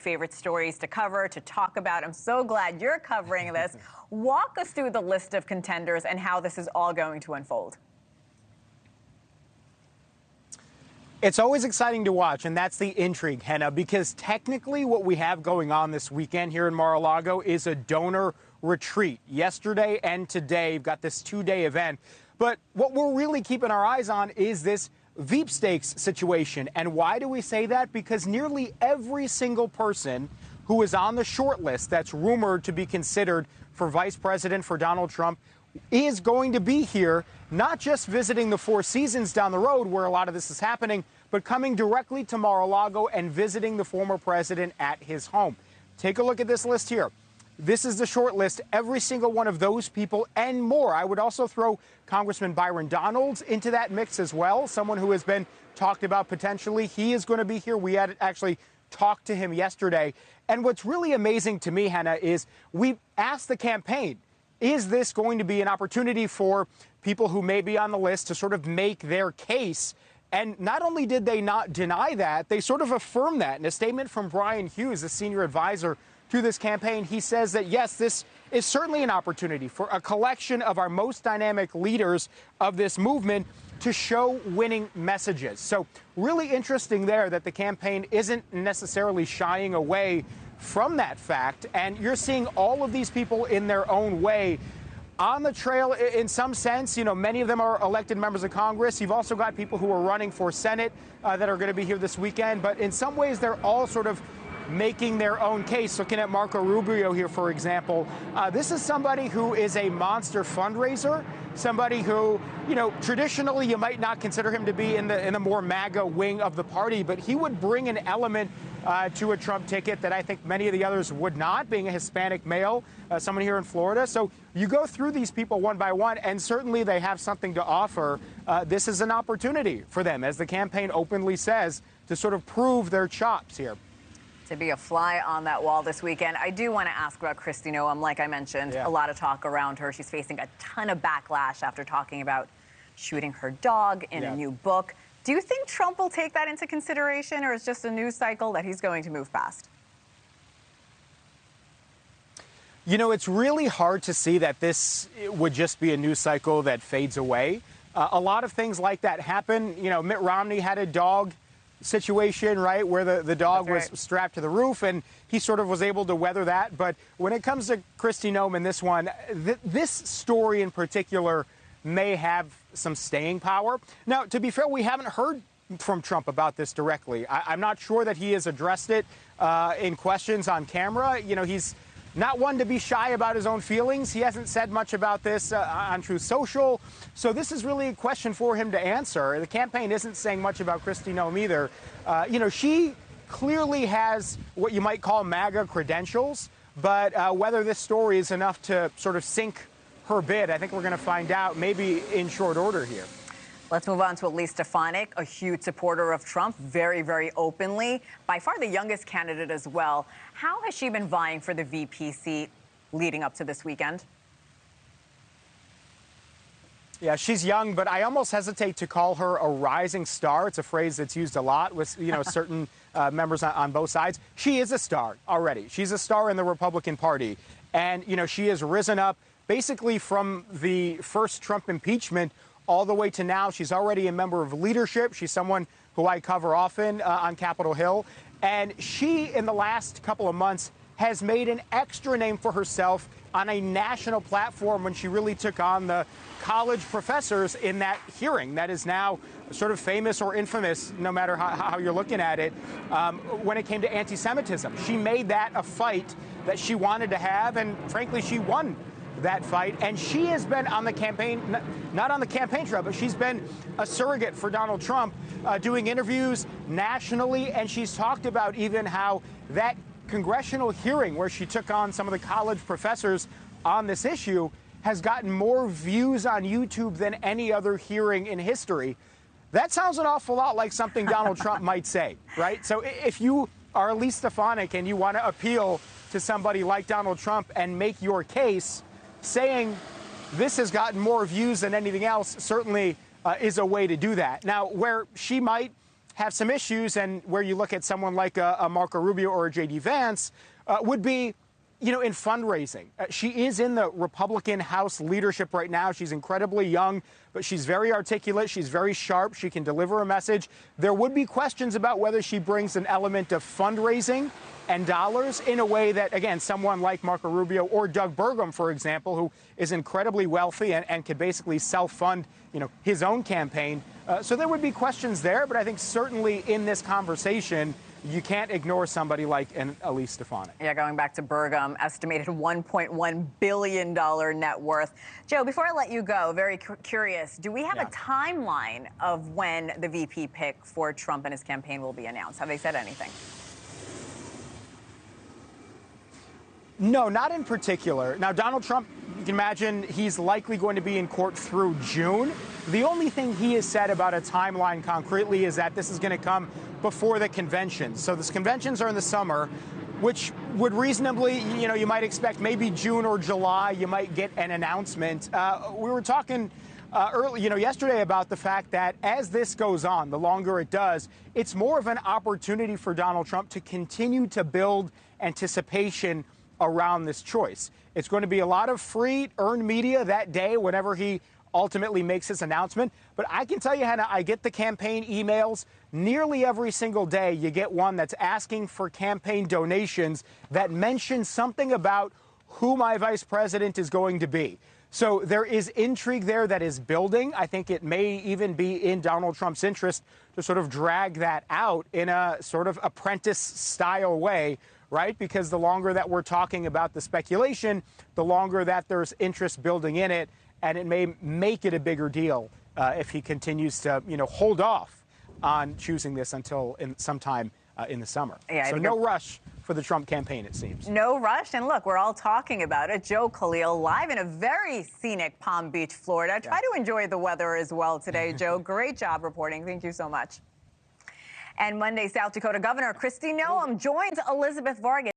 favorite stories to cover, to talk about. I'm so glad you're covering this. Walk us through the list of contenders and how this is all going to unfold. It's always exciting to watch, and that's the intrigue, Henna, because technically what we have going on this weekend here in Mar-a-Lago is a donor retreat. Yesterday and today, we've got this two-day event. But what we're really keeping our eyes on is this Veepstakes situation. And why do we say that? Because nearly every single person who is on the short list that's rumored to be considered for vice president for Donald Trump is going to be here, not just visiting the Four Seasons down the road where a lot of this is happening, but coming directly to Mar-a-Lago and visiting the former president at his home. Take a look at this list here. This is the short list, every single one of those people and more. I would also throw Congressman Byron Donalds into that mix as well, someone who has been talked about potentially. He is going to be here. We had actually talked to him yesterday. And what's really amazing to me, Henna, is we asked the campaign, is this going to be an opportunity for people who may be on the list to sort of make their case? And not only did they not deny that, they sort of affirmed that. In a statement from Brian Hughes, the senior advisor to this campaign, he says that, yes, this is certainly an opportunity for a collection of our most dynamic leaders of this movement to show winning messages. So really interesting there that the campaign isn't necessarily shying away from that fact. And you're seeing all of these people in their own way on the trail in some sense. You know, many of them are elected members of Congress. You've also got people who are running for Senate that are going to be here this weekend. But in some ways, they're all sort of making their own case. Looking at Marco Rubio here, for example, this is somebody who is a monster fundraiser, somebody who, you know, traditionally you might not consider him to be in the more MAGA wing of the party, but he would bring an element to a Trump ticket that I think many of the others would not, being a Hispanic male, someone here in Florida. So you go through these people one by one, and certainly they have something to offer. This is an opportunity for them, as the campaign openly says, to sort of prove their chops here. To be a fly on that wall this weekend. I do want to ask about Kristi Noem. Like I mentioned, a lot of talk around her. She's facing a ton of backlash after talking about shooting her dog in a new book. Do you think Trump will take that into consideration, or is just a news cycle that he's going to move past? You know, it's really hard to see that this would just be a news cycle that fades away. A lot of things like that happen. You know, Mitt Romney had a dog situation, right, where the dog was strapped to the roof, and he sort of was able to weather that. But when it comes to Kristi Noem and this one, this story in particular may have some staying power. Now, to be fair, we haven't heard from Trump about this directly. I'm not sure that he has addressed it in questions on camera. You know, he's not one to be shy about his own feelings. He hasn't said much about this on Truth Social. So this is really a question for him to answer. The campaign isn't saying much about Kristi Noem either. You know, she clearly has what you might call MAGA credentials, but whether this story is enough to sort of sink her bid, I think we're going to find out maybe in short order here. Let's move on to Elise Stefanik, a huge supporter of Trump, very, very openly. By far the youngest candidate as well. How has she been vying for the VP seat leading up to this weekend? Yeah, she's young, but I almost hesitate to call her a rising star. It's a phrase that's used a lot with, you know, certain members on both sides. She is a star already. She's a star in the Republican Party. And, you know, she has risen up basically from the first Trump impeachment all the way to now. She's already a member of leadership. She's someone who I cover often on Capitol Hill. And she, in the last couple of months, has made an extra name for herself on a national platform when she really took on the college professors in that hearing that is now sort of famous or infamous, no matter how you're looking at it, when it came to anti-Semitism. She made that a fight that she wanted to have, and frankly, she won that fight. And she has been on the campaign, not on the campaign trail, but she's been a surrogate for Donald Trump, doing interviews nationally. And she's talked about even how that congressional hearing where she took on some of the college professors on this issue has gotten more views on YouTube than any other hearing in history. That sounds an awful lot like something Donald Trump might say, right? So if you are Elise Stefanik and you want to appeal to somebody like Donald Trump and make your case, saying this has gotten more views than anything else certainly is a way to do that. Now, where she might have some issues, and where you look at someone like a Marco Rubio or a J.D. Vance, would be, you know, in fundraising. She is in the Republican House leadership right now. She's incredibly young, but she's very articulate. She's very sharp. She can deliver a message. There would be questions about whether she brings an element of fundraising and dollars in a way that, again, someone like Marco Rubio or Doug Burgum, for example, who is incredibly wealthy and could basically self-fund, you know, his own campaign. So there would be questions there, but I think certainly in this conversation, you can't ignore somebody like an Elise Stefanik. Yeah, going back to Burgum, estimated $1.1 billion net worth. Joe, before I let you go, very curious, do we have a timeline of when the VP pick for Trump and his campaign will be announced? Have they said anything? No, not in particular. Now, Donald Trump, you can imagine he's likely going to be in court through June. The only thing he has said about a timeline concretely is that this is going to come before the conventions. So the conventions are in the summer, which would reasonably, you know, you might expect maybe June or July, you might get an announcement. We were talking early, you know, yesterday about the fact that as this goes on, the longer it does, it's more of an opportunity for Donald Trump to continue to build anticipation around this choice. It's going to be a lot of free earned media that day whenever he ultimately makes his announcement. But I can tell you, Hannah, I get the campaign emails nearly every single day. You get one that's asking for campaign donations that mention something about who my vice president is going to be. So there is intrigue there that is building. I think it may even be in Donald Trump's interest to sort of drag that out in a sort of apprentice-style way, right? Because the longer that we're talking about the speculation, the longer that there's interest building in it, and it may make it a bigger deal if he continues to, you know, hold off on choosing this until sometime in the summer. Yeah, so no rush for the Trump campaign, it seems. No rush. And look, we're all talking about it. Joe Khalil, live in a very scenic Palm Beach, Florida. Try to enjoy the weather as well today, Joe. Great job reporting. Thank you so much. And Monday, South Dakota Governor Kristi Noem joins Elizabeth Vargas.